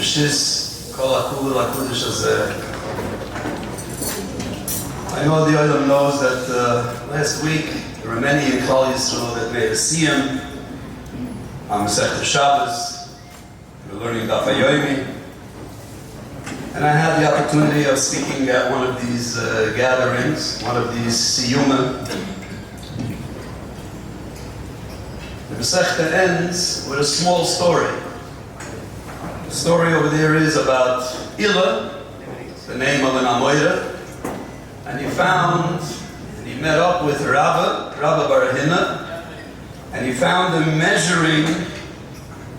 Shiz Kol HaKul HaKudish Hazeh. I know the Olam knows that last week there were many in Klal Yisrael that made a siyum on Masechet Shabbos. We were learning Daf HaYomi. And I had the opportunity of speaking at one of these gatherings, one of these siyumim. The Masechta ends with a small story. The story over there is about Ila, the name of an Amoira, and he met up with Rabbi Barahina, and he found him measuring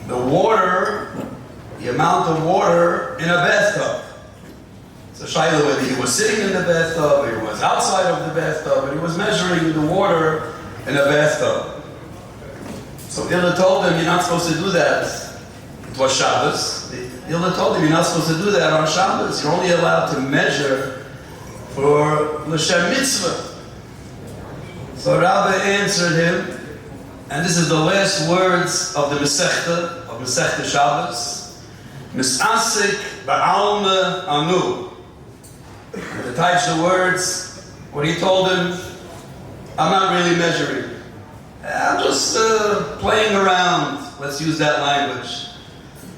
the water, the amount of water in a bathtub. So Shiloh, whether he was sitting in the bathtub or he was outside of the bathtub, but he was measuring the water in a bathtub. So Ila told him, you're not supposed to do that. It was Shabbos. Ila told him, you're not supposed to do that on Shabbos. You're only allowed to measure for L'Shem Mitzvah. So Rabbi answered him, and this is the last words of the Masechta Shabbos, Misasik ba'alma anu. The types of words, what he told him, I'm not really measuring. I'm just playing around. Let's use that language.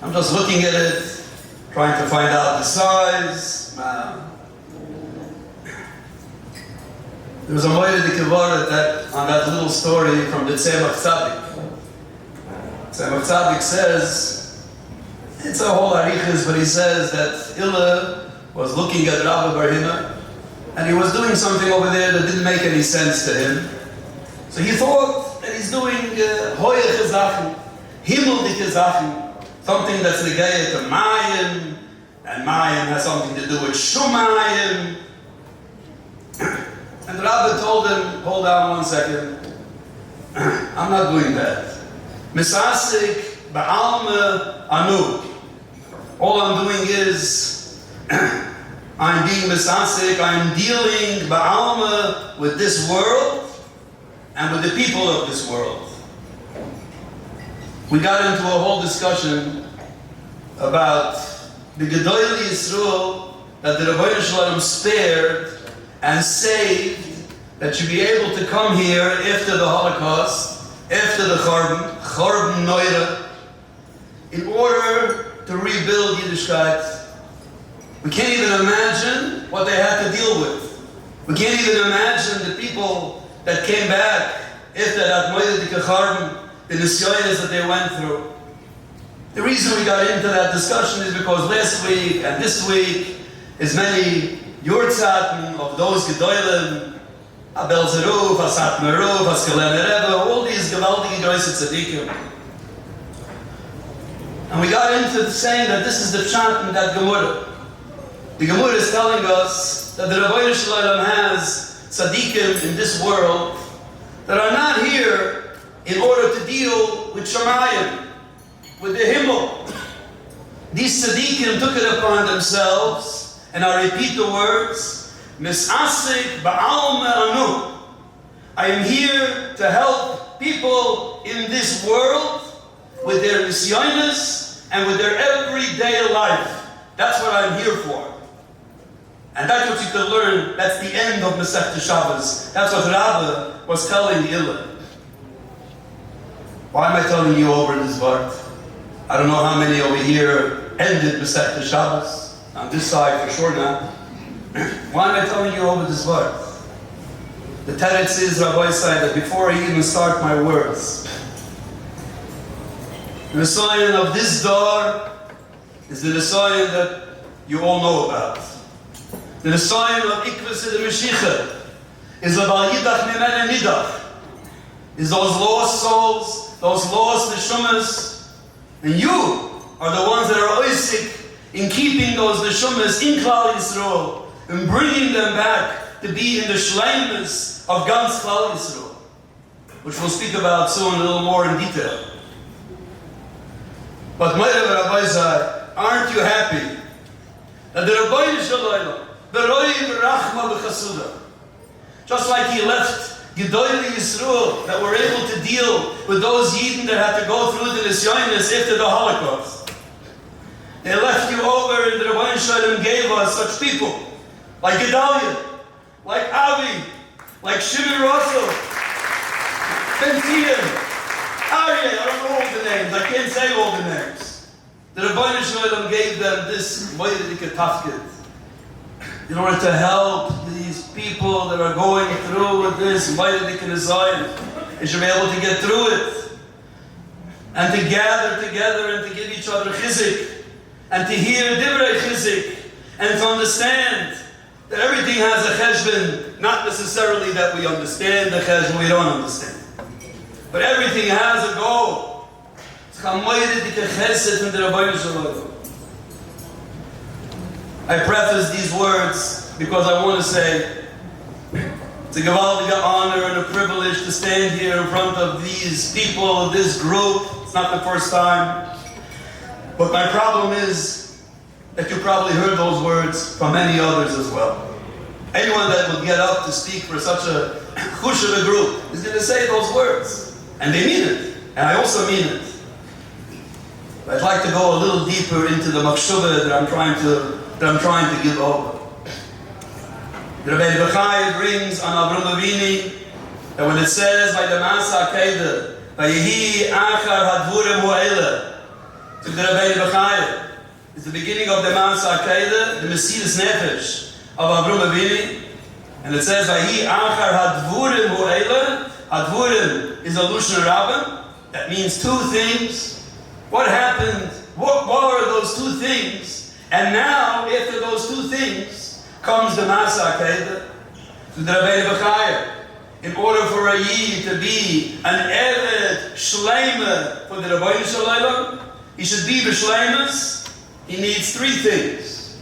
I'm just looking at it, trying to find out the size. There was a Moed Kivara that on that little story from the Tzemach Tzadik. Tzemach Tzadik says, it's a whole arichas, but he says that Ila was looking at Rabbi Barahina, and he was doing something over there that didn't make any sense to him. So he thought that he's doing hoye chezachen, himmeldige Sachen, something that's negayah to Mayim, and Mayim has something to do with Shumayim. And the Rabbi told him, hold on one second, I'm not doing that. Misasik ba'alma anu. All I'm doing is, I'm being misasik, I'm dealing ba'alma with this world and with the people of this world. We got into a whole discussion about the Gedolei Yisrael that the Rabbi Shalom spared and saved, that you be able to come here after the Holocaust, after the Chorban Neure, in order to rebuild Yiddishkeit. We can't even imagine what they had to deal with. We can't even imagine the people that came back after that Moedike Chorban, the nisyonos that they went through. The reason we got into that discussion is because last week and this week is many Yurtzaten of those Gedolim, Abel Zeruf, Asat Meruf, Askelem Rebbe, all these Gewaldige Große Tzadikim. And we got into saying that this is the pshat in that Gemara. The Gemara is telling us that the Rabbi Shalom has tzadikim in this world that are not here in order to deal with Shamayim, with the Himmel. These tzadikim took it upon themselves, and I repeat the words, Misasik ba'alma anu. I am here to help people in this world with their nisyonos and with their everyday life. That's what I'm here for. And that's what you can learn. That's the end of Masechta Shabbos. That's what Rabbi was telling Ila. Why am I telling you over this part? I don't know how many over here ended Masechta Shabbos. On this side, for sure not. Why am I telling you over this part? The teretz is, Rabbi said, that before I even start my words, the Nisayon of this door is the Nisayon that you all know about. The Nisayon of Ikvus the Mashiach is about Yidach Mimene Nidach. Is those lost souls, those lost neshumas, and you are the ones that are oisik in keeping those neshumas in Klal Yisrael and bringing them back to be in the shleimus of Gans Klal Yisrael, which we'll speak about soon a little more in detail. But Meirav Rabbi Zai, aren't you happy that the Rabbi Shalom, the Roiv Rachma B'Chasuda, just like he left Gedolei Yisrael that were able to deal with those Yidden that had to go through the nisyonos after the Holocaust. They left you over, and the Rabbi Shalom gave us such people, like Gedalia, like Avi, like Shimon Russell, Bentian, Aryeh, I don't know all the names, I can't say all the names. The Rabbi Shalom gave them this Moedike Tafkid in order to help these people that are going through with this Moedike Nizayim. They should be able to get through it, and to gather together and to give each other Chizuk, and to hear Divrei Chizuk, and to understand that everything has a cheshbon, not necessarily that we understand the cheshbon, we don't understand. But everything has a goal. I preface these words because I want to say it's a gewaldige honor and a privilege to stand here in front of these people, this group. It's not the first time. But my problem is that you probably heard those words from many others as well. Anyone that would get up to speak for such a chush of a group is going to say those words. And they mean it. And I also mean it. But I'd like to go a little deeper into the machshuvah that I'm trying to give over. The Rabbi Bechai brings on Avram Avini that when it says by the Masa Kedah, Vayehi Achar Hadvurim Ho'ela, to the Rabbi Bechai, it's the beginning of the Masa Kedah, the Mesilas Nefesh of Avram Avini, and it says Vayehi Achar Hadvurim Ho'ela. Hadvurim is a Lushan Rabbin. That means two things. What happened? What are those two things? And now, after those two things, comes the Masa Kedah to the Rabbi Bechai. In order for a Yid to be an Eved Shleima for the Rabbi Shalom, he should be B'Shleimus. He needs three things.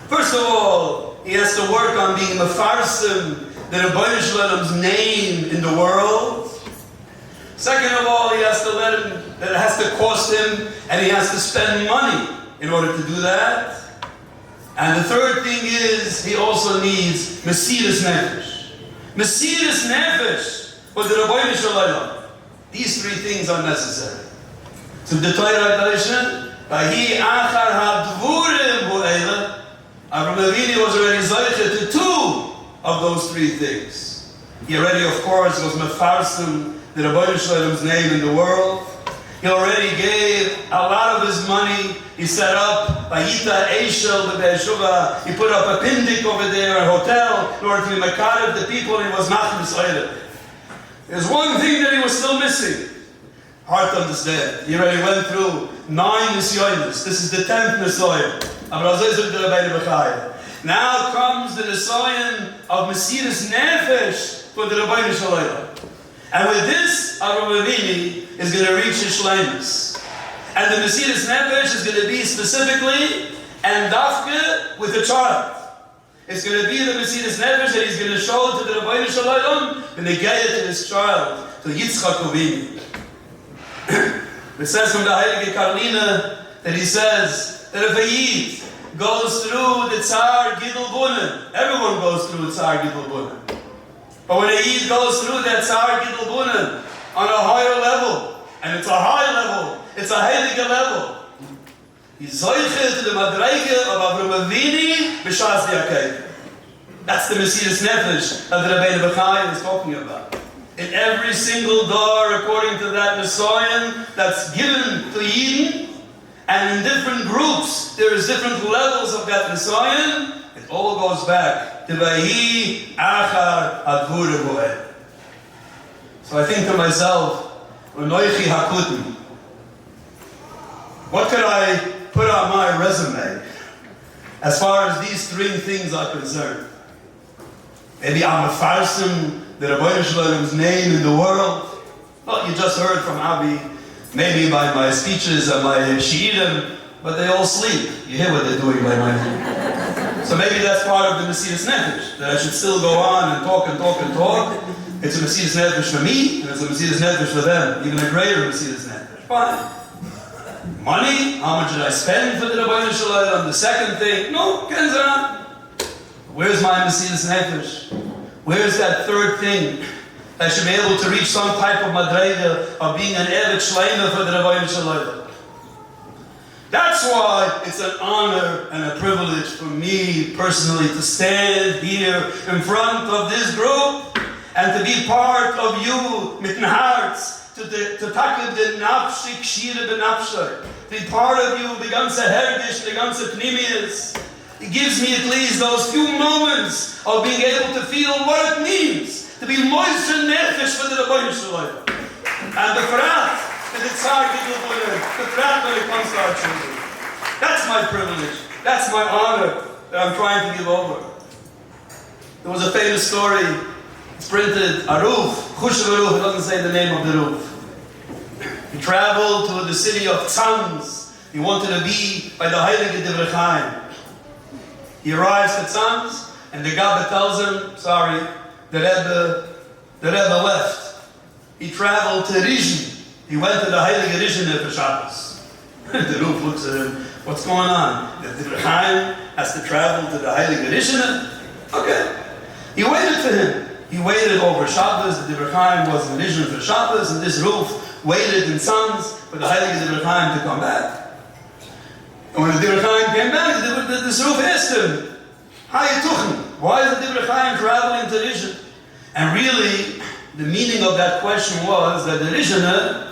First of all, he has to work on being Mefarsim, the Rabbi Shalom's name in the world. Second of all, he has to that it has to cost him, and he has to spend money in order to do that. And the third thing is, he also needs Mesiras Nefesh. Mesiras Nefesh for the Rabbi Shalom. These three things are necessary. So the Torah tradition, Vahi Achar Hadvurim Ho'ela, Avram Avinu was already Zaycha to two of those three things. He already, of course, was Mefarsim, the Rabbi Shalom's name in the world. He already gave a lot of his money. He set up Vayita Eishel, the Be'eshuvah. He put up a pindik over there, a hotel, in order to be Makarev the people, and he was Machmis Eileh. There's one thing that he was still missing. Hard to understand. He already went through 9 Nisyonis. This is the 10th Nisyon. Now comes the Nisyon of Mesiras Nefesh for the Rabbi Shalom. And with this, Avram Avini is going to reach his shleimus. And the Mesiras Nefesh is going to be specifically and dafke with the child. It's going to be the Mesiras Nefesh that he's going to show to the Rabbi Shalom and they get it to his child, to Yitzchak Avinu. It says from the Heilige Karlina that he says that if a Yid goes through the Tsar Gidul Bunen, everyone goes through the Tsar Gidul Bunen. But when a Yid goes through that Tsar Gidul Bunen on a higher level, and it's a high level, it's a heilige level, he's zoiche to the Madreige of Avram Avini b'shas di'akei. That's the Mesiras Nefesh that the Rabbi Bechai is talking about. In every single door, according to that Nisayon that's given to Yidden, and in different groups, there is different levels of that Nisayon. It all goes back to Vahi Achar Hadvurim Ho'ela. So I think to myself, Unoichi Hakutim, what could I put on my resume as far as these three things are concerned? Maybe I'm a farsim, the Rabbi Shalom's name in the world. Well, you just heard from Abi, maybe by my speeches and my shi'irim, but they all sleep. You hear what they're doing by my name. So maybe that's part of the Mesiras Nefesh, that I should still go on and talk and talk and talk. It's a Mesiras Nefesh for me, and it's a Mesiras Nefesh for them, even a greater Mesiras Nefesh. Fine. Money, how much did I spend for the Rabbi Shalom? The second thing, no, Kenzan. Where's my Mesiras Nefesh? Where's that third thing that should be able to reach some type of madrega of being an Evet Shleima for the Rabbi Shalom? That's why it's an honor and a privilege for me personally to stand here in front of this group and to be part of you, mitten hearts, to tackle the nafshik shire benafshak, to be part of you, the ganze hergish, the ganze pnimius. It gives me at least those few moments of being able to feel what it means to be moister nefesh for the Rebbeinu Shalom. And the frat, and the tzar the frat when it comes to our children. That's my privilege. That's my honor that I'm trying to give over. There was a famous story. It's printed, a roof, Chushav roof, it doesn't say the name of the roof. He traveled to the city of Tzanz. He wanted to be by the Heilige Divrei Chaim. He arrives at Tzanz, and the Gabba tells him, sorry, the Rebbe left. He traveled to Rizhin. He went to the Heilige Rizhin for Shabbos. The roof looks at him, what's going on? The Divrei Chaim has to travel to the Heilige Rizhin? Okay. He waited for him. He waited over Shabbos. The Divrei Chaim was in Rizhin for Shabbos, and this roof waited in Tzanz for the Heilige Divrei Chaim to come back. And when the Divrei Chaim came back, this roof asked him, "How you tuchen? Why is the Divrei Chaim traveling to Rizhin?" And really, the meaning of that question was that the Rizhiner,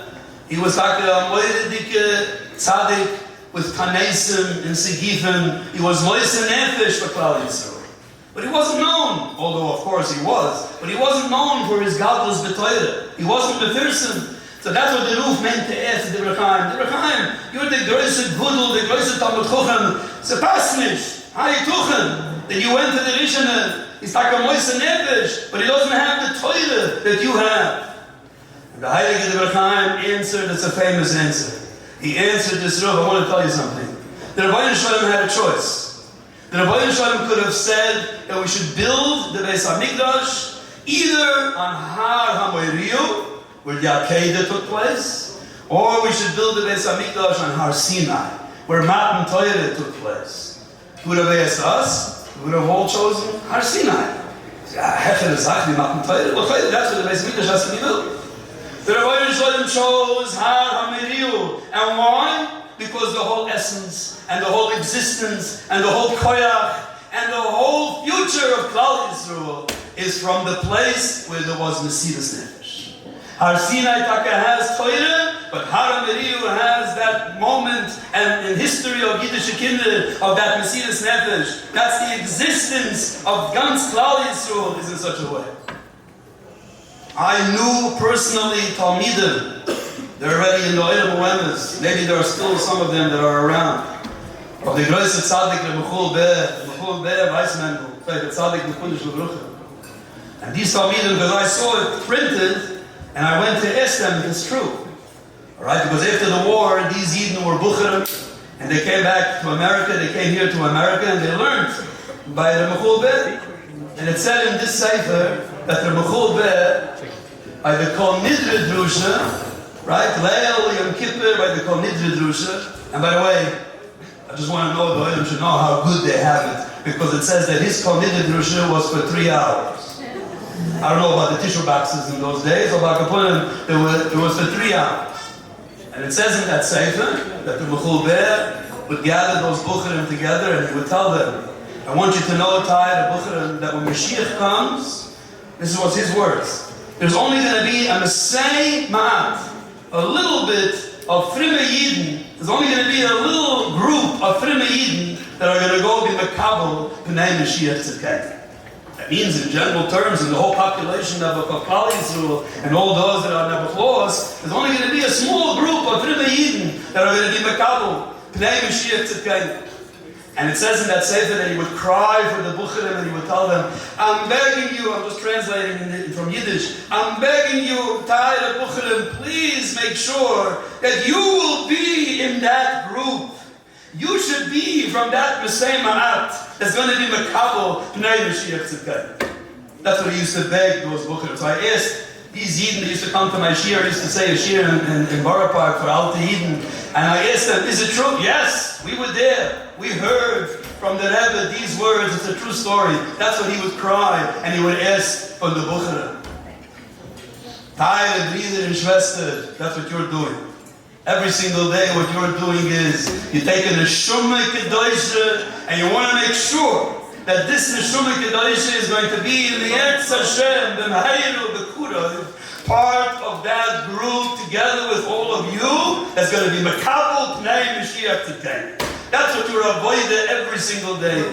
he was like a moedik tzaddik with tanesim and segifim. He was moiser nefesh for Klal Yisrael. But he wasn't known, although of course he was, but he wasn't known for his godless betoyer. He wasn't befirsim. So that's what the roof meant to ask the Divrei Chaim. Divrei Chaim, you're the größte Gudel, the größte Talmud Chochem. So pass nicht. How you tuchen? That you went to the Rishonah. He's like a moiser nefesh, but he doesn't have the Torah that you have. And the Heilige Divrei Chaim answered, it's a famous answer. He answered this roof. I want to tell you something. The Rebbeinu Shalom had a choice. The Rebbeinu Shalom could have said that we should build the Beis HaMikdash either on Har HaMoiriyu, where the Akedah took place, or we should build the Beis HaMikdash on Har Sinai, where Matan Torah took place. Who would have asked us? We would have all chosen Har Sinai. That's where the Beis HaMikdash has to be built. The Rebbeinu Shalom chose Har HaMoiriyu. And why? Because the whole essence, and the whole existence, and the whole koyach, and the whole future of Klal Yisrael is from the place where there was Mesiras Nefesh. Har Sinai Taka has Torah, but Har HaMoiriyu has that moment and in history of Yiddish Kinder of that Mesiras Nefesh. That's the existence of Gans Klal Yisrael is in such a way. I knew personally Talmidim. They're already in the Olam Uemes. Maybe there are still some of them that are around. Of the größte Tzaddik, the Mechul Be'er Weissmendel, the Tzaddik Mekudish L'Brucha. And these Talmidim, because I saw it printed, and I went to ask them if it's true. Alright, because after the war, these Yidden were Bucherim, and they came back to America, they came here to America, and they learned by the Mechul Be'er. And it said in this Sefer that the Mechul Be'er, by the Kol Nidre Drusha, right? Leil Yom Kippur by the Kol Nidre Drusha. And by the way, I just want to know, the Olam should know how good they have it, because it says that his Kol Nidre Drusha was for 3 hours. I don't know about the tissue boxes in those days, or about Kapunim, it was for 3 hours. And it says in that Sefer that the Mechul Be'er would gather those Bucherim together and he would tell them, I want you to know, Tai, the Bucherim, that when Mashiach comes, this was his words. There's only going to be a Messiah Ma'at, a little bit of Frimme Yidden. There's only going to be a little group of Frimme Yidden that are going to go be Makabel P'nei Mashiach Tzedkei. That means, in general terms, in the whole population of Klal Yisrael and all those that are Nebuchlos, there's only going to be a small group of Frimme Yidden that are going to be Makabel P'nei Mashiach Tzedkei. And it says in that Sefer that he would cry for the Bucherim and he would tell them, I'm begging you, I'm just translating from Yiddish, I'm begging you, Tai the Bucherim, please make sure that you will be in that group. You should be from that Mesei Ma'at that's going to be Makabel P'nei Mashiach Tzedkei. That's what he used to beg those Bucherim. So I asked these Yidden that used to come to my shir, used to say a shir in Borough Park for Alta Yidden, and I asked them, is it true? Yes, we were there. We heard from the Rebbe these words. It's a true story. That's what he would cry, and he would ask from the Bucherim. Teile, Brüder and Schwester, that's what you're doing. Every single day what you're doing is you're taking a Neshama Kedosha and you want to make sure that this Neshama Kedosha is going to be in the Eretz Hashem, the Mahayru, the Kura, part of that group together with all of you that's going to be Makabel Pnei Mashiach Tzidkenu. That's what you're avoiding every single day.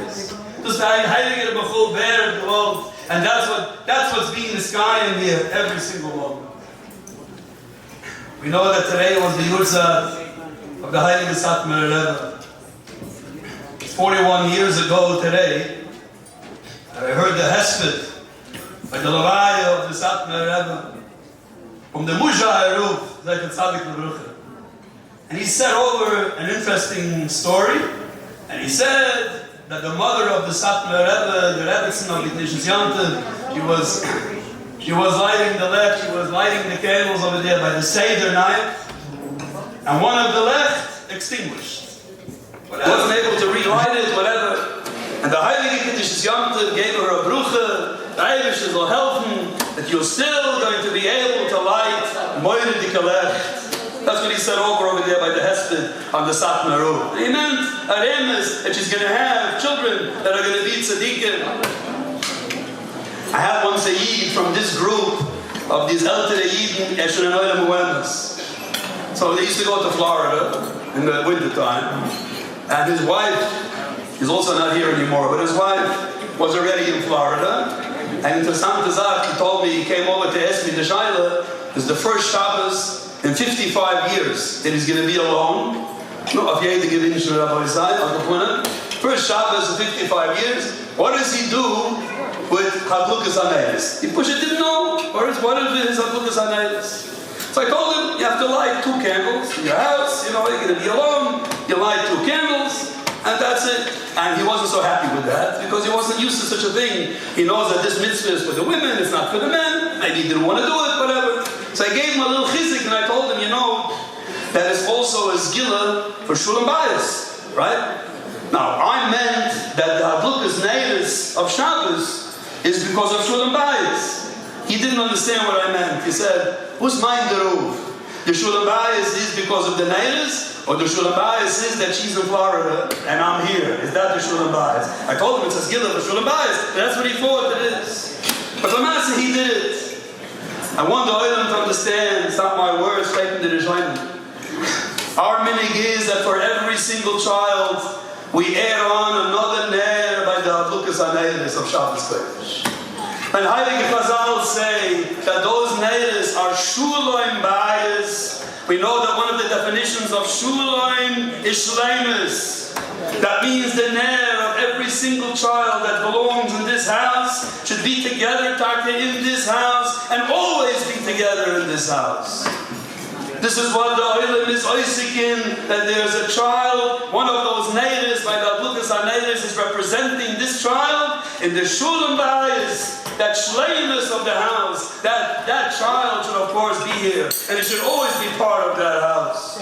Just hiding it before bear the world, and that's what's being the sky in here every single moment. We know that today was the Yurza of the Heilige Satmar Rebbe. 41 years ago today, I heard the Hesped by the Levaya of the Satmar Rebbe from the Muzha Eruf, Zeichet Tzadik Lebrucha. And he said over an interesting story, and he said that the mother of the Satmar Rebbe, the Rebbetzin of Ignatius Yantiv, she was lighting the candles over there by the Seder night, and one of the left extinguished. Wasn't able to relight it, whatever. And the Heilige Ignatius Yantiv gave her a brucha, the Eivish will help him, that you're still going to be able to light Moire Dikalecht. That's what he said over there by the Hesped on the Satmar Rebbe. He meant a remes that she's going to have children that are going to be tzaddikim. I had once a Yid from this group of these Eltere Yidin, Eshen and Oilem Uemes. So they used to go to Florida in the winter time, and his wife is also not here anymore, but his wife was already in Florida. And to Santa Zach, he told me, he came over to ask me the Shaila, it's the first Shabbos in 55 years that he's going to be alone. No, if you had to give in to Rabbi Eliezer, first Shabbos in 55 years, what does he do with Hadlukas Haneilis? He didn't know. What is his Hadlukas Haneilis? So I told him, you have to light 2 candles in your house, you're going to be alone, you light 2 candles, and that's it. And he wasn't so happy with that, because he wasn't used to such a thing. He knows that this mitzvah is for the women, it's not for the men, maybe he didn't want to do it, whatever. So I gave him a little chizuk, and I told him, that is also a zgila for Shulam Bayis, right? Now, I meant that the Hadlukas Neilis of Shabbos is because of Shulam Bayis. He didn't understand what I meant. He said, who's mind the roof? The Shulam Bayis is because of the Neilis, or the Shulam Bayis is that she's in Florida and I'm here. Is that the Shulam Bayis? I told him it's a zgila for Shulam Bayis. That's what he thought it is. But the Master, he did it. I want the Oilam to understand, it's not my words, taken to the Rishonim. Our minig is that for every single child, we add on another ner by the Hadlukas Haneilis of Shabbos Kodesh. And Heilige Chazal say that those neiris are shuloim bayis. We know that one of the definitions of shuloim is shleimus. That means the ner of every single child that belongs in this house should be together in this house and always be together in this house. This is what the Oilam is oisikin, that there's a child, one of those neiris by the Hadlukas Haneilis is representing this child in the shulam bayis, that shleimus of the house, that child should of course be here, and it should always be part of that house.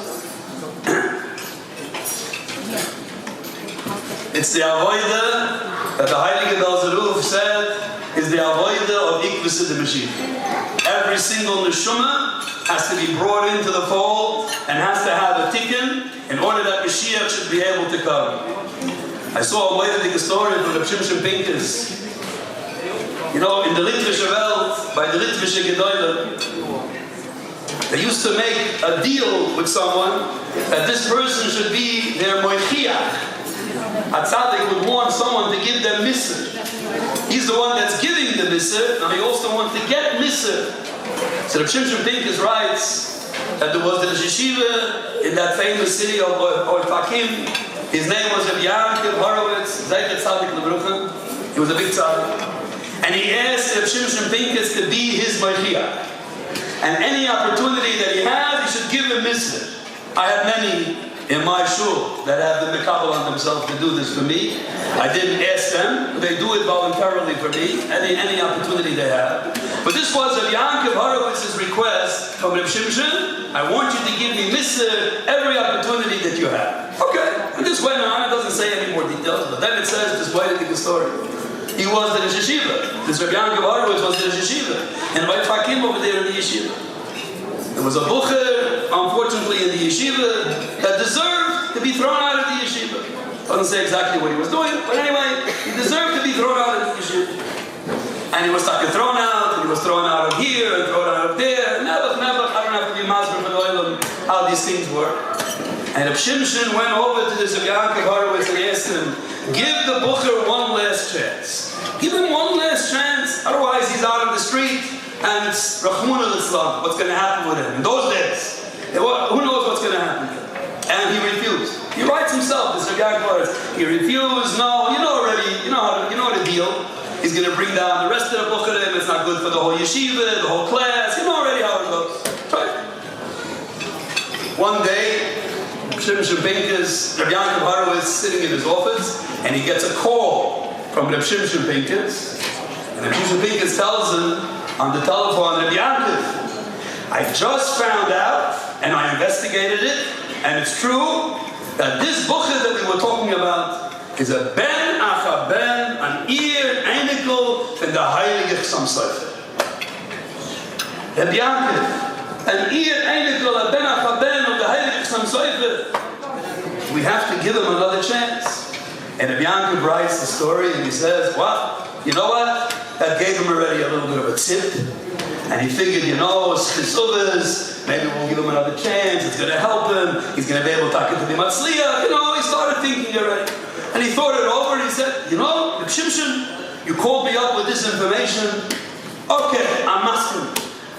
It's the avoida that the Heilige Eliezer said is the avoida of Ikvus de Mashiach. Every single neshama has to be brought into the fold and has to have a tikkun in order that Mashiach should be able to come. I saw a wonderful story from the Shimshon Pincus. In the Litvische Welt, by the Litvische Gedoyle, they used to make a deal with someone that this person should be their moichiach. A tzaddik would want someone to give them misser. He's the one that's giving the misser, and he also wants to get misser. So the Shimshon Pincus writes that there was the yeshiva in that famous city of Ofakim. His name was Rabbi Eliezer Dovid Rappaport. He was a big tzaddik. And he asked Rabbi Shimshon Pincus to be his moichiach. And any opportunity that he had, he should give him misser. I have many in my shul that have the mekabel on themselves to do this for me. I didn't ask them, they do it voluntarily for me, any opportunity they have. But this was Rabbi Yankov Horowitz's request from Rabbi Shimshon. I want you to give me misser every opportunity that you have. Okay, and this went on, it doesn't say any more details, but then it says this way to the story. He was the yeshiva. This Rabbi Yankov Horowitz was the yeshiva. And Rabbi Fakim over there in the yeshiva. And There was a bucher, unfortunately, in the yeshiva that deserved to be thrown out of the yeshiva. Doesn't say exactly what he was doing, but anyway, he deserved to be thrown out of the yeshiva. And he was thrown out, and he was thrown out of here, and thrown out of there. Never, I don't have to be masber for the oil how these things work. And Reb Shimshon went over to this Rabbi Yaakov Horowitz and he asked him, give the bucher one last chance. Give him one last chance, otherwise he's out on the street, and it's Rachmun al-Islam, what's going to happen with him. In those days, who knows what's going to happen to him? And he refused. He writes himself, this Rabbi Yaakov Horowitz, he refused, no, you know already, you know the deal. He's going to bring down the rest of the bucherim, it's not good for the whole yeshiva, the whole class, you know already how it goes. Try it. One day, Shimshon Pincus, Rabbi Yaakov Horowitz sitting in his office, and he gets a call from Rabbi Shimshon Pincus. And Rabbi Shimshon Pincus tells him on the telephone, Rabbi Yaakov, I just found out, and I investigated it, and it's true, that this bucher that we were talking about is a ben achaben, an ear, einikel, from the heilige Chassam Sofer. Rabbi Yaakov, an ear, einikel, a ben achaben of the heilige Chassam Sofer. We have to give him another chance. And Rabbi Yaakov writes the story and he says, well, you know what? That gave him already a little bit of a tip. And he figured, Chizuk, maybe we'll give him another chance, it's going to help him, he's going to be able to talk to the Matzliach. He started thinking already. And he thought it over and he said, Reb Shimshon, you called me up with this information. Okay, I'm asking.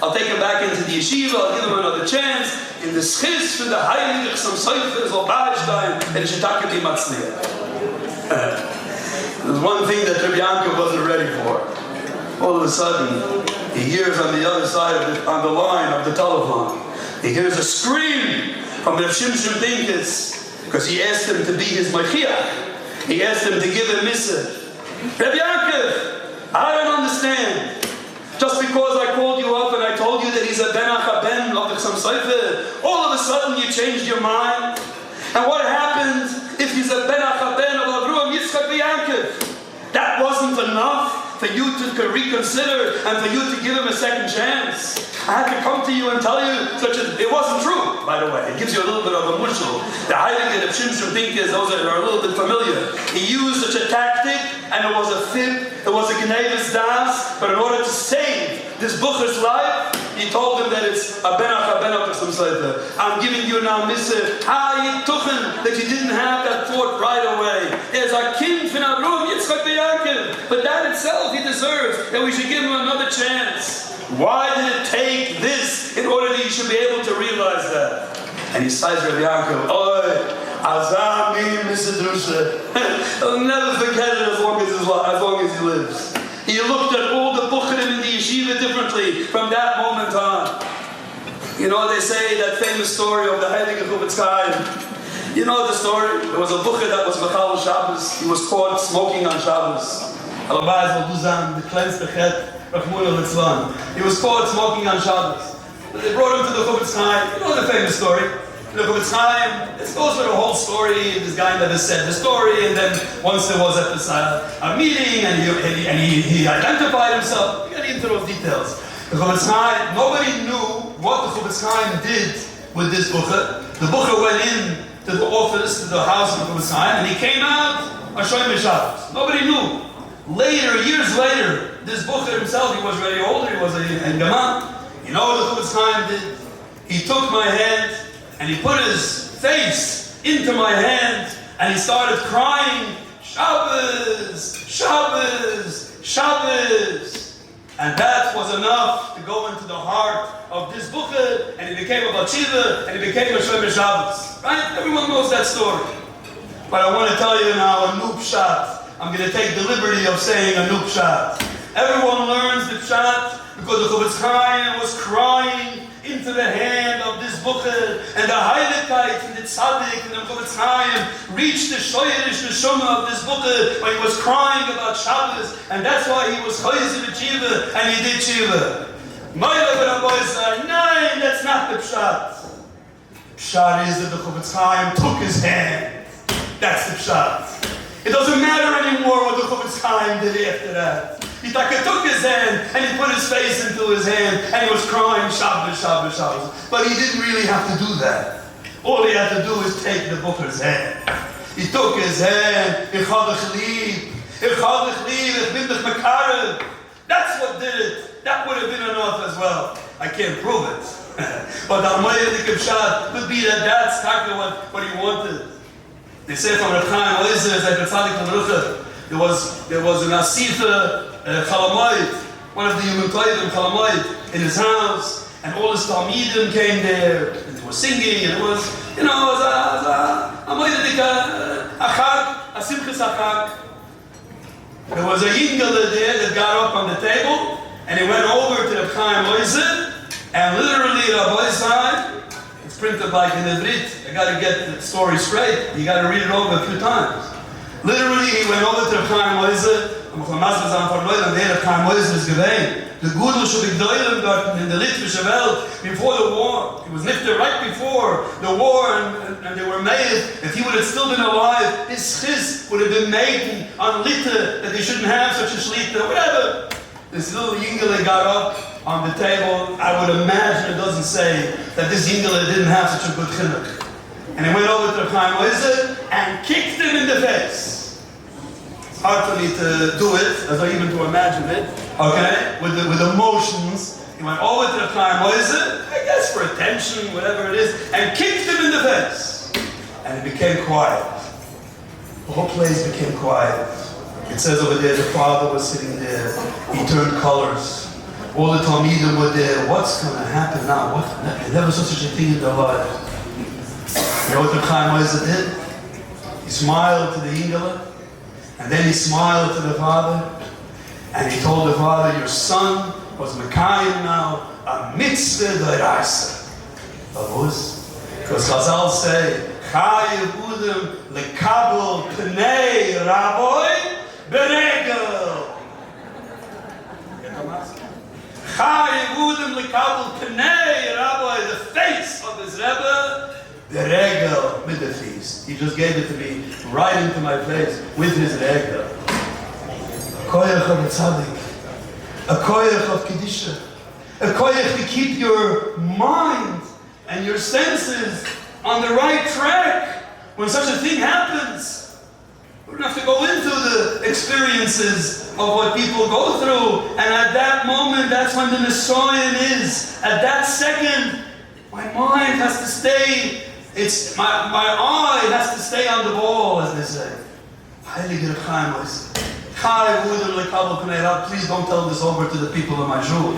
I'll take him back into the yeshiva, I'll give him another chance. In the schiz for the heilige Chassam Sofer, so Barstein, and he should talk to the Matzliach. There's one thing that Rabbi Yaakov wasn't ready for. All of a sudden, he hears on the other side of on the line of the telephone, he hears a scream from Reb Shimshon Pincus, because he asked him to be his machiach. He asked him to give him message. Rabbi Yaakov, I don't understand. Just because I called you up and I told you that he's a ben achaben of the Chassam Sofer, all of a sudden you changed your mind. And what happens if he's a ben achaben of Avraham, Yitzchak, Yaakov? That wasn't enough for you to reconsider and for you to give him a second chance. I had to come to you and tell you, it wasn't true, by the way. It gives you a little bit of a mushal. The heilige of Shimshon Pincus, those that are a little bit familiar, he used such a tactic, and it was a fib, it was a gnevis das, but in order to save this bucher's life, he told him that it's a ben achaben of Chassam Sofer. I'm giving you now mitzvah. That you didn't have that thought right away. There's a king from Avraham, Yitzchak, Yaakov. But that itself, he deserves that we should give him another chance. Why did it take this in order that he should be able to realize that? And he cites Rabbi Yaakov, he'll never forget it as long as he lives. He looked at all the bucherim in the yeshiva differently from that moment on. They say that famous story of the heilige Chofetz Chaim. You know the story? There was a bucher that was Mechal Shabbos. He was caught smoking on Shabbos. He was caught smoking on Shabbos. They brought him to the Chofetz Chaim. You know the famous story. The Chofetz Chaim, it goes through the whole story. This guy never said the story, and then once there was a meeting, and he identified himself. We got into those details. The Chofetz Chaim, nobody knew what the Chofetz Chaim did with this bucher. The bucher went in to the office, to the house of the Chofetz Chaim, and he came out on Shomer Shabbos. Nobody knew. Later, years later, this bucher himself, he was very older, he was a gaman. You know what the Chofetz Chaim did? He took my hand, and he put his face into my hand, and he started crying, Shabbos, Shabbos, Shabbos. And that was enough to go into the heart of this bucher, and he became a Batshiva, and he became a Shomer Shabbos. Right? Everyone knows that story. But I want to tell you now a new pshat. I'm going to take the liberty of saying a new pshat. Everyone learns the pshat because the Chofetz Chaim was crying into the hand of this bucher, and the heiligkeit and the tzaddik and the Chofetz Chaim reached the shoyerish neshama of this bucher when he was crying about Shabbos, and that's why he was chayzer b'tshiva, and he did tshiva. Moira v'Rabbi said, "No, that's not the pshat. Pshat is that the Chofetz Chaim took his hand. That's the pshat. It doesn't matter anymore what the Chofetz Chaim did after that. He took his hand and he put his face into his hand and he was crying, Shabbos, Shabbos, Shabbos. But he didn't really have to do that. All he had to do is take the Bucher's hand. He took his hand, Ich hab dich lieb, ich bin dich mekarev. That's what did it. That would have been enough as well. I can't prove it. But the Almighty Kibshat could be that that's exactly what he wanted. They say from Rabbi Eliezer Dovid, there was an Asifa Chalamoid, one of the human Toidim Chalamoid, in his house, and all his Talmidim came there, and they were singing, and it was, a Simchas Achag. There was a Yingele there that got up on the table, and he went over to the Chaim Eliezer, and literally Rabbi side, it's printed like in the Brit. I got to get the story straight. You got to read it over a few times. Literally, he went over to the Chaim Eliezer, and the Chaim Eliezer is gewähnt. The Gudel should be doilen dort in the Litwische Welt before the war. He was nifter right before the war, and they were made. If he would have still been alive, his chiz would have been made on Litte, that they shouldn't have such a Shlita, whatever. This little Yingele got up on the table. I would imagine it doesn't say that this Yingele didn't have such a good chinuch. And he went over to the Chaim Eliezer and kicked him in the face. It's hard for me to do it, as I even to imagine it, okay? With emotions. He went over to the Chaim Eliezer, I guess for attention, whatever it is, and kicked him in the face. And it became quiet. The whole place became quiet. It says over there, the father was sitting there. He turned colors. All the Talmidim were there. What's going to happen now? They never saw such a thing in their life. You know what the Chaim Eliezer did? He smiled to the Yingele, and then he smiled to the father, and he told the father, your son was Mekayim now, a mitzvah d'oraisa. Because Chazal say, Chayev udem lekabel pnei rabbi beregel. Chayev udem lekabel pnei rabbi, the face of his Rebbe, the regel with the feast. He just gave it to me right into my face with his regel. A koyach of tzaddik, a koyach of kedusha, a koyach to keep your mind and your senses on the right track when such a thing happens. We don't have to go into the experiences of what people go through, and at that moment, that's when the Messiah is. At that second, my mind has to stay. My eye has to stay on the ball, as they say. Please don't tell this over to the people of my shul.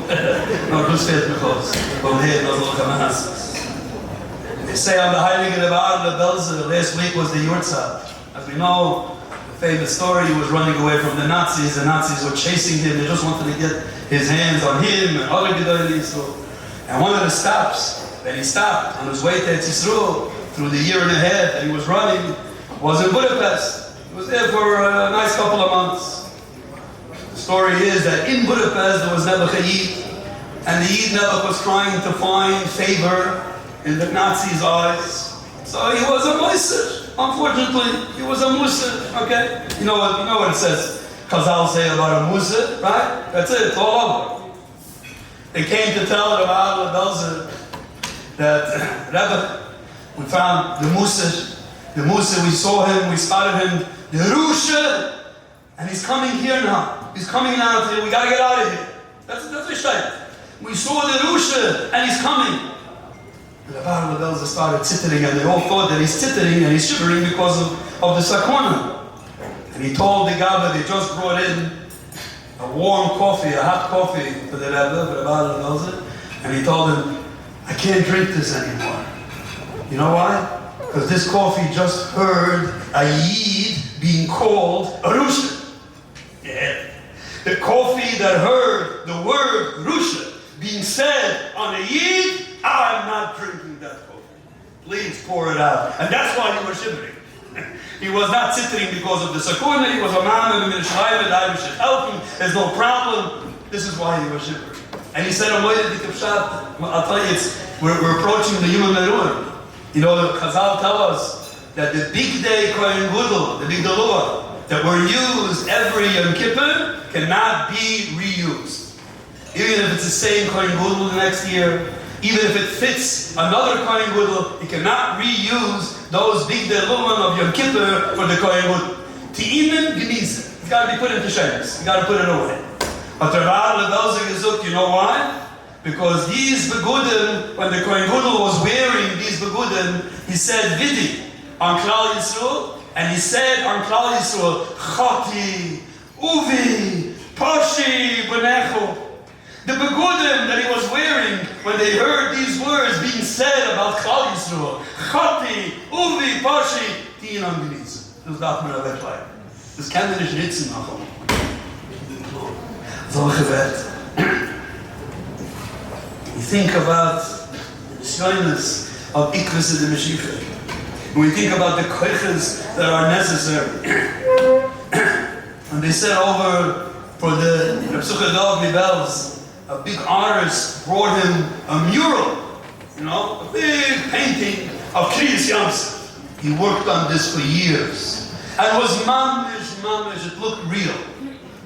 They say on the Heilige Rabbi Eliezer, last week was the Yurtzat. As we know, the famous story, he was running away from the Nazis. The Nazis were chasing him. They just wanted to get his hands on him and other Gedolim. And one of the stops that he stopped on his way to Eretz Yisrael through the year and a half that he was running was in Budapest. He was there for a nice couple of months. The story is that in Budapest there was Nebuch a Yid, and the Yid Nebuch was trying to find favor in the Nazis' eyes. So he was a Moisir. Unfortunately, he was a Musir. Okay? You know what it says. Chazal say about a Musir, right? That's it. It's all over. They came to tell Rabbi Eliezer that Rebbe, we found the Musir. The Musir, we saw him, we spotted him. The Rusha, and he's coming here now. He's coming out here. We gotta get out of here. That's a shame. We saw the Rusha, and he's coming. Rabbi Eliezer started tittering, and they all thought that he's tittering and he's shivering because of the sakona. And he told the Gabba they just brought in a warm coffee, a hot coffee for the Rebbe, for Rabbi Eliezer, and he told him, I can't drink this anymore. You know why? Because this coffee just heard a Yid being called a Rusha. Yeah. The coffee that heard the word Rusha being said on a Yid, I'm not drinking that coffee. Please pour it out. And that's why he was shivering. He was not sitting because of the sakuna. He was a man in the Shaiva that I should help him. There's no problem. This is why he was shivering. And he said, I'll tell you, we're approaching the human Meruah. You know, the Chazal tell us that the big day Kohen Gadol, the big Dalua, that were used every Yom Kippur cannot be reused. Even if it's the same Kohen Gadol the next year, even if it fits another Kohen Gadol, you cannot reuse those big delumen of Yom Kippur for the Kohen Gadol. Ti'imen genize. It's got to be put into shemes. You got to put it away. But Rabbi Eliezer Dovid, you know why? Because these begudim, when the Kohen Gadol was wearing these begudim, he said Vidi on Klal Yisrael, and he said on Klal Yisrael, Chati, Uvi, Pashi, Benecho. The begudim that he was wearing when they heard these words being said about Klal Yisrael, Chati, Uvi, Pashi, Ti'in Angeliz. Das darf man wegleiten. Das kann man nicht nützen nachher. Solche Werte. You think about the shyness of Ikvus of the Mashiach. When we think about the koiches that are necessary. And they said over for the Rabbi Dovid Bells, a big artist brought him a mural, a big painting of Kriyas Yamsuf. He worked on this for years. And it was mamish, it looked real.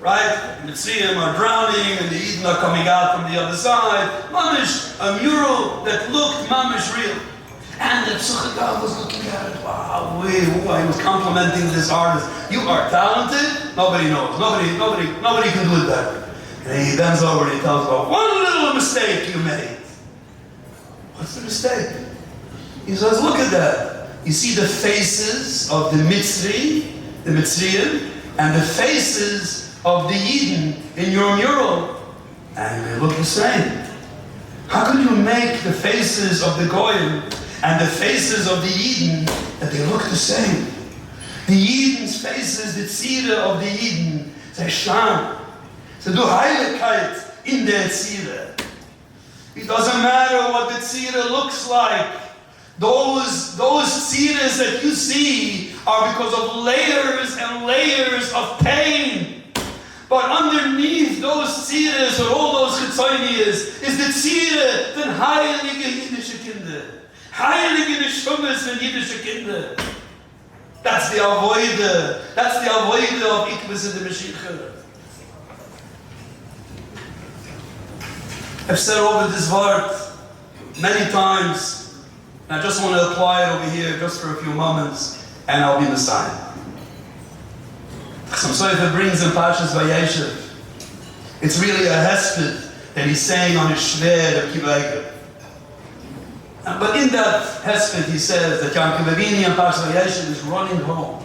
Right? The Mitzrayim are drowning and the Eden are coming out from the other side. Mamish, a mural that looked mamish real. And the Psuchadav was looking at it. Wow, he was complimenting this artist. You are talented? Nobody knows. Nobody can do it better. And he bends over and he tells about one little mistake you made. What's the mistake? He says, look at that. You see the faces of the Mitzrayim, and the faces of the Eden in your mural, and they look the same. How can you make the faces of the Goyim and the faces of the Eden that they look the same? The Eden's faces, the Tzira of the Eden, they shine. So do Heiligkeit in der Tzira. It doesn't matter what the Tzira looks like. Those tziras that you see are because of layers and layers of pain. But underneath those tziras or all those chitzonias is the tzira, den heilige Yiddische Kinder. Heilige Neshumas von Yiddische Kinder. That's the avoide. That's the avoide of Ikvus in the Mashiach. I've said over this word many times. I just want to apply it over here just for a few moments, and I'll be Messiah. So if it brings in Pashas Vayeshev, it's really a hesped that he's saying on his shved of Kivaygah. But in that hesped he says that Yankov Avini and Pashas Vayeshev is running home.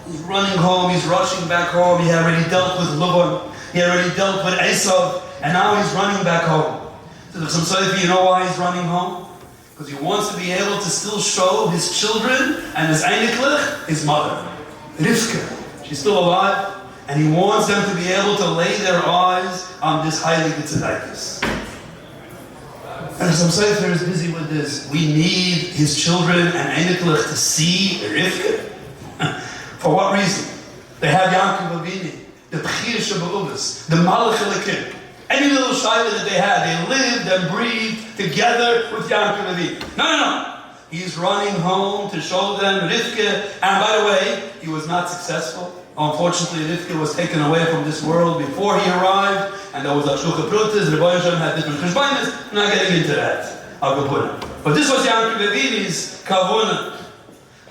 He's running home, he's rushing back home. He already dealt with Lavan, he already dealt with Esav, and now he's running back home. So the Chizuk, you know why he's running home? Because he wants to be able to still show his children and his Einiglich, his mother, Rivka. She's still alive, and he wants them to be able to lay their eyes on this Heilige Tzedakis. And some Sefer is busy with this. We need his children and Einiglich to see Rivka. For what reason? They have Yankov Avini, the Bechir Shabbat, the Malach Elikim. Any little shaila that they had, they lived and breathed together with Yankov Avinu. No. He's running home to show them Rivka. And by the way, he was not successful. Unfortunately, Rivka was taken away from this world before he arrived. And there was a Shulcha Prutas, the Rebbe Shem had different Cheshbainas. I'm not getting into that. I'll go put it. But this was Yankov Avinu's kavuna.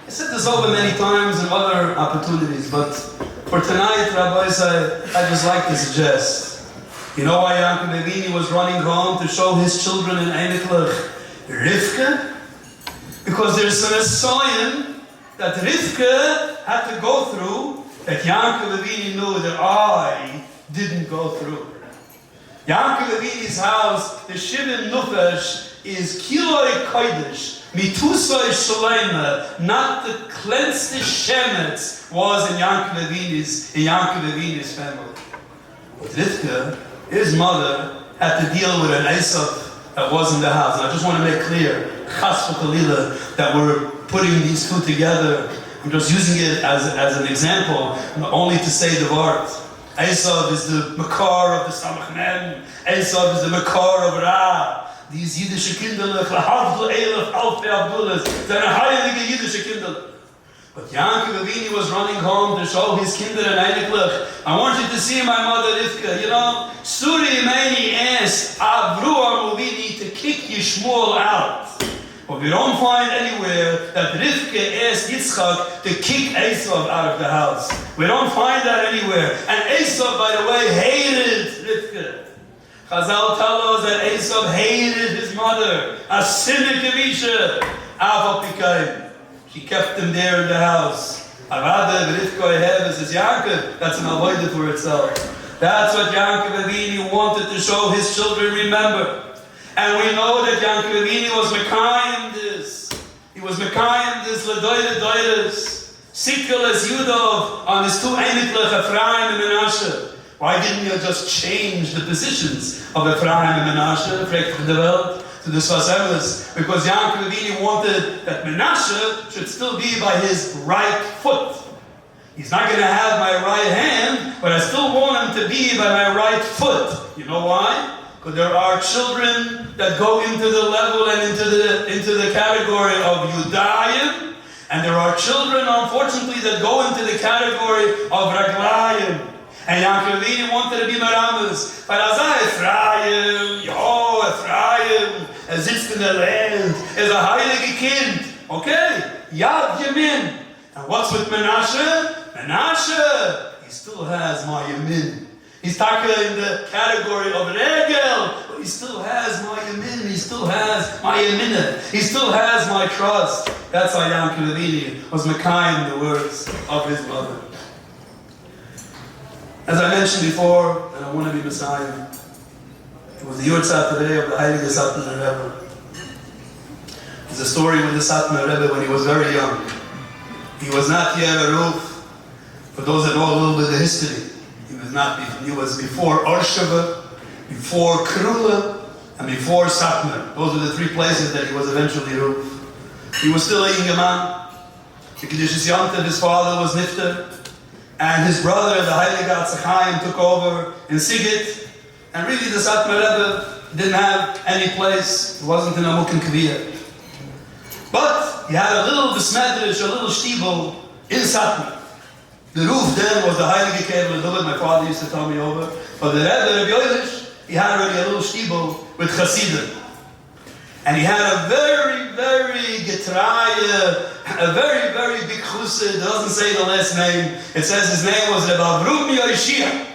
I said this over many times in other opportunities, but for tonight, Rabbi, I just like to suggest. You know why Yankov Avinu was running home to show his children in Einiglich Rivka? Because there's an assignment that Rivka had to go through that Yankov Avinu knew that I didn't go through. Yankov Avinu's house, the Shivim Nufesh, is Kiloi Kodesh, Mitusoi Shalema, not the cleansed Shemetz was in Yankov Avinu's family. But Rivka, his mother, had to deal with an Esav that was in the house. And I just want to make clear, Chas v'Chalila, that we're putting these two together. I'm just using it as an example, only to say the word. Esav is the Makar of the Samach Mem. Esav is the Makar of Ra. These Yiddische Kinderlich, Lahavdul Eilef Alfei Abdullahs, they're a heilige Yiddische Kinderlich. But Yankov Avinu was running home to show his kinder and Einiglich, I want you to see my mother Rivka. You know, Suri Meini asked Avruam Avinu to kick Yishmael out. But we don't find anywhere that Rivka asked Yitzchak to kick Esav out of the house. We don't find that anywhere. And Esav, by the way, hated Rivka. Chazal tell us that Esav hated his mother. A sinner Kevisha. Aval Pikaim. She kept him there in the house. Avada Rivka Heves is Yaakov. That's an avodah for itself. That's what Yaakov Avinu wanted to show his children. Remember. And we know that Yaakov Avinu was Mekayim this. He was Mekayim this L'doyre doyres. Sikkel as Yudov on his two Einiglich, Ephraim and Menashe. Why didn't you just change the positions of Ephraim and Menashe? Fragt the Welt to the Svasemes. Because Yaakov Avinu wanted that Menashe should still be by his right foot. He's not going to have my right hand, but I still want him to be by my right foot. You know why? Because there are children that go into the level and into the category of Yudayim, and there are children, unfortunately, that go into the category of Raglayim. And Yaakov Avinu wanted to be Maramas. But as Ephraim, Ephraim, sitzt in the land, is a heilige kind. Okay? Yad Yamin. And what's with Menashe? Menashe, he still has my Yamin. He's talking in the category of Regel, but he still has my Yamin, he still has my Yaminah, he still has my trust. That's why Yaakov Avinu was Mekayim, the words of his mother. As I mentioned before, and I want to be Messiah, it was the Yurtzat today of the Heilige Satmar Rebbe. There's a story with the Satmar Rebbe when he was very young. He was not yet a roof. For those that know a little bit of the history, he was before Orshava, before Krula, and before Satmar. Those were the three places that he was eventually roof. He was still a Ingaman. The Kedushas Yom his father was Nifter, and his brother, the Heilige Atzachayim, took over in Sigit. And really the Satmar Rebbe didn't have any place. It wasn't in Amuk and Kviyah. But he had a little besmedrish, a little shtibel in Satmar. The roof then was the Heilige Eliezer Dovid. My father used to tell me over. But the Rebbe, Rabbi Eliezer, he had already a little shtibel with Chassidim. And he had a very, very getraye, a very, very big chussid. It doesn't say the last name. It says his name was Rabbi Avrum Yoshia.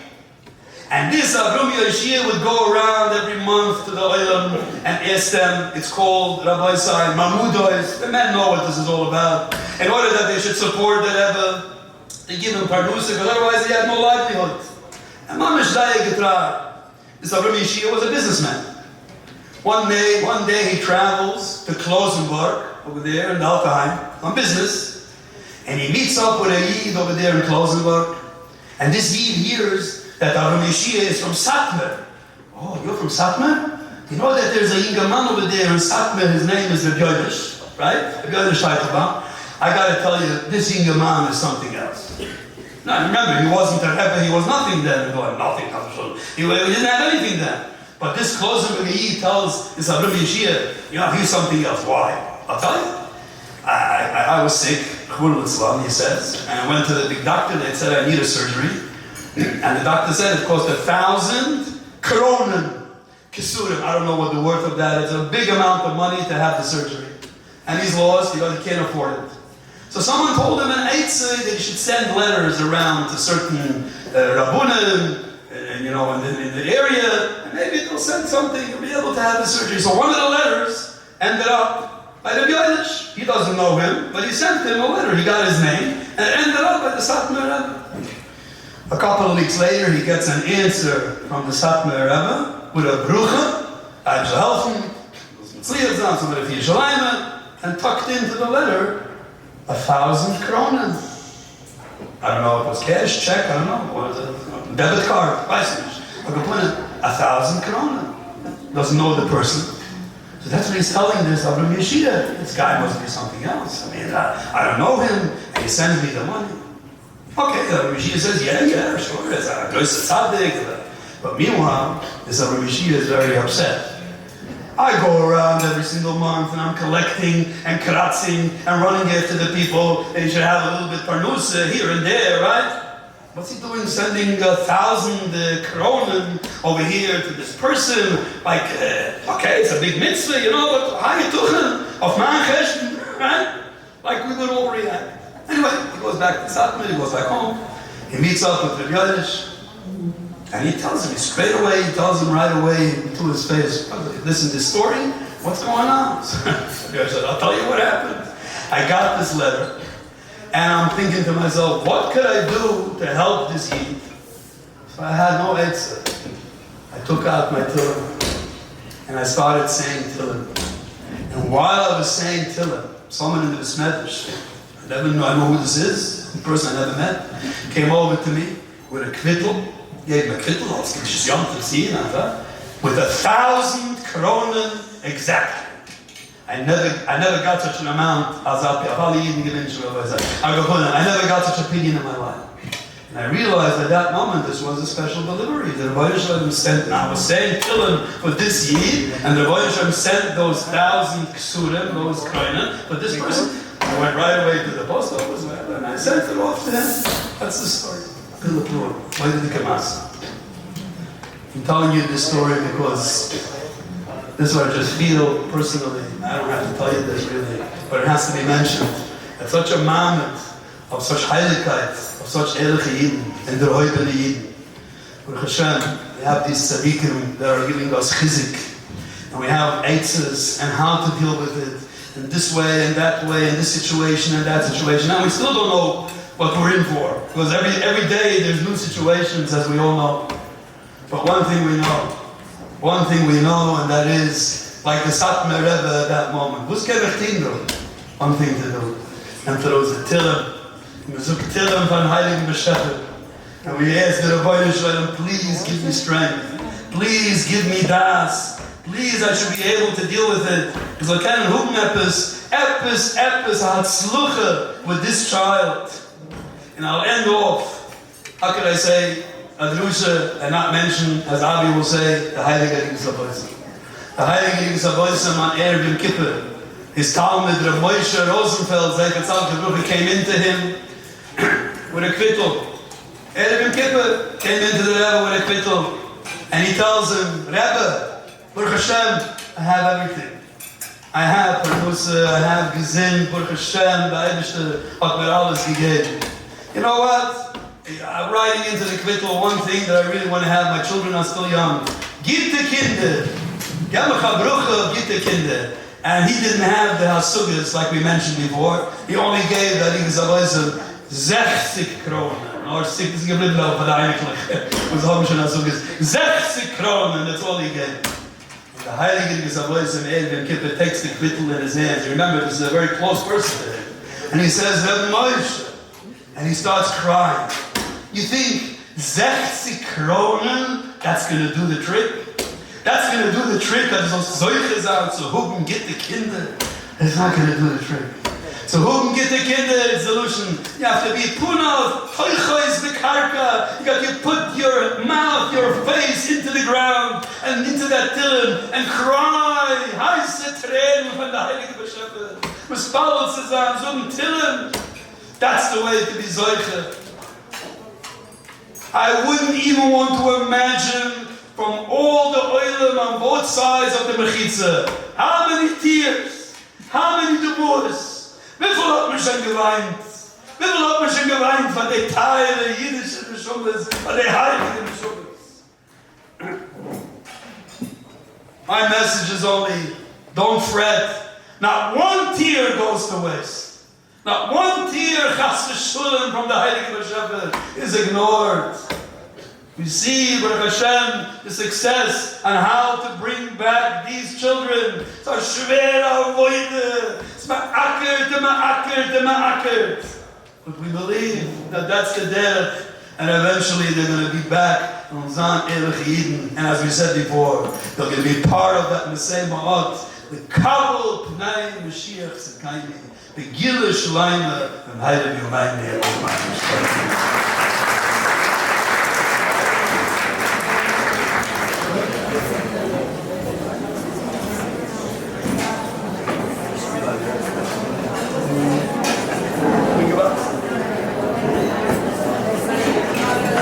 And this Avrum Yoshia would go around every month to the Olam and ask them, it's called Rabbi Sai, Mamudois. The men know what this is all about. In order that they should support the Rebbe, they give him parnusa, because otherwise he had no livelihood. And Mamish Daya Getra, this Avram Yeshia was a businessman. One day he travels to Klosenberg, over there in Alkheim, on business, and he meets up with a Yid over there in Klosenberg, and this Yid hears that Avram Yeshia is from Satmar. Oh, you're from Satmar? You know that there's a Ingaman over there in Satmar, his name is Rabbi Eliezer, right? Rabbi Eliezer Dovid. I got to tell you, this Ingaman is something else. Now remember, he wasn't a Rebbe, he was nothing then. Nothing, he didn't have anything then. But this Klosenberg Yid tells this Avram Yeshia, he's something else. Why? I'll tell you. I was sick, he says, and I went to the big doctor. They said I need a surgery. And the doctor said it cost 1,000 kronen. Kisurim, I don't know what the worth of that is. It's a big amount of money to have the surgery. And he's lost, he can't afford it. So someone told him in Eitzah that he should send letters around to certain Rabbunim, in the area, and maybe they'll send something, he'll be able to have the surgery. So one of the letters ended up by Rabbi Eliezer. He doesn't know him, but he sent him a letter. He got his name, and it ended up by the Satmar Rebbe. A couple of weeks later, he gets an answer from the Satmar Rebbe with a brucha, I shall help him, and tucked into the letter 1,000 kronen. I don't know if it was cash, check, I don't know. What is it? Debit card, license. I could put it 1,000 kronen. Doesn't know the person. So that's what he's telling this Avram Yeshia. This guy must be something else. I don't know him, and he sends me the money. Okay, Avram Yeshia says, yeah, sure, it's a tzaddik. But meanwhile, this Avram Yeshia is very upset. I go around every single month and I'm collecting and kratzing and running after the people, and you should have a little bit parnusa here and there, right? What's he doing sending 1,000 kronen over here to this person? Like, okay, it's a big mitzvah, you know, but how you doing? Of man chesed, right? Like we would all react. Anyway, he goes back to Satmar, he goes back home, he meets up with Rabbi Eliezer, and he tells him straight away, he tells him right away to his face, listen to this story, what's going on? Rabbi said, I'll tell you what happened. I got this letter, and I'm thinking to myself, what could I do to help this Yid? So I had no answer. I took out my Tillim, and I started saying Tillim. And while I was saying Tillim, someone in the Besmedish, I know who this is, a person I never met, came over to me with a kvittel, gave me a kvittel, with 1,000 kronen exactly. I never got such an amount as I never got such a opinion in my life. And I realized at that moment this was a special delivery. The Rabbi Eliezer sent, and I was saying Tillim for this Yid, and the Rabbi Eliezer sent those 1,000 ksurim, those kronen, but this person, I went right away to the post office and I sent it off to him. That's the story. Why did he come out? I'm telling you this story because this is what I just feel personally. I don't have to tell you this really, but it has to be mentioned. At such a moment of such heiligkeit, of such ehrliche Yidden, and der heubele Yidden. Baruch Hashem, we have these tzaddikim that are giving us chizuk, and we have eitzes and how to deal with it, and this way and that way, and this situation and that situation. And we still don't know what we're in for, because every day there's new situations, as we all know. But one thing we know, and that is, like the Satmar Rebbe at that moment, one thing to do. And to those Tillim, and we took Tillim van Heiligen Beshefer, and we asked the Rabbi Eliezer, please give me strength, please give me das, please I should be able to deal with it, because I can't hook epis hatzlucha with this child. And I'll end off, how could I say, Adrusha, and not mention, as Abi will say, the Heilige Eliezer Dovid. The Heilige Eliezer Dovid on Erev Yom Kippur. His Talmud, Rav Moshe Rosenfeld, Zeichat Tzaddik, came into him with a kvittel. Erev Yom Kippur came into the Rebbe with a kvittel. And he tells him, Rebbe, Baruch Hashem, I have everything. I have Parnusa, I have Gezin, Baruch Hashem, the Eibishter hat mir alles gegeben. You know what? I'm writing into the kvittel one thing that I really want to have. My children are still young. Give the kinder. Give the kinder. And he didn't have the hasugas like we mentioned before. He only gave the Eliezer Dovid 60 kronen. Or 60 geblieben laufen, aber eigentlich. Was haben schon hasugas? 60 kronen, that's all he gave. And the Heilige Eliezer Dovid in Erev Yom Kippur takes the kvittel in his hands. Remember, this is a very close person to him. And he says, Rabbi Moshe. And he starts crying. You think 60 kronen, that's going to do the trick? That's going to do the trick. That solche Sachen zu huben, get the kinder. It's not going to do the trick. So huben, get the kinder solution. You have to be punav, toichois bekarka. You got to put your mouth, your face into the ground and into that Tillim and cry. Heiße Tränen von der Heilige Beshefer. Mispalot zusammen, so Tillim. That's the way to be Zoiche. I wouldn't even want to imagine from all the oilam on both sides of the Mechitza, how many tears, how many divorce, wie viel hat man schon geweint? Wie viel hat man schon geweint von den Teilen jüdischen Beschummes, von den heiligen Beschummes? My message is only, don't fret. Not one tear goes to waste. Not one tear, chas v'shulim, from the Heilige Beshefer is ignored. We see, Baruch Hashem, the success on how to bring back these children. It's a schwer avoide. It's ma'akert. But we believe that that's the death, and eventually they're going to be back on Zan Ehrlich Yidden. And as we said before, they're going to be part of that Mesei Ma'at, the Kabul Pnei Mashiach Sekayim. The Gila Shalaima and Heilige Yomayim.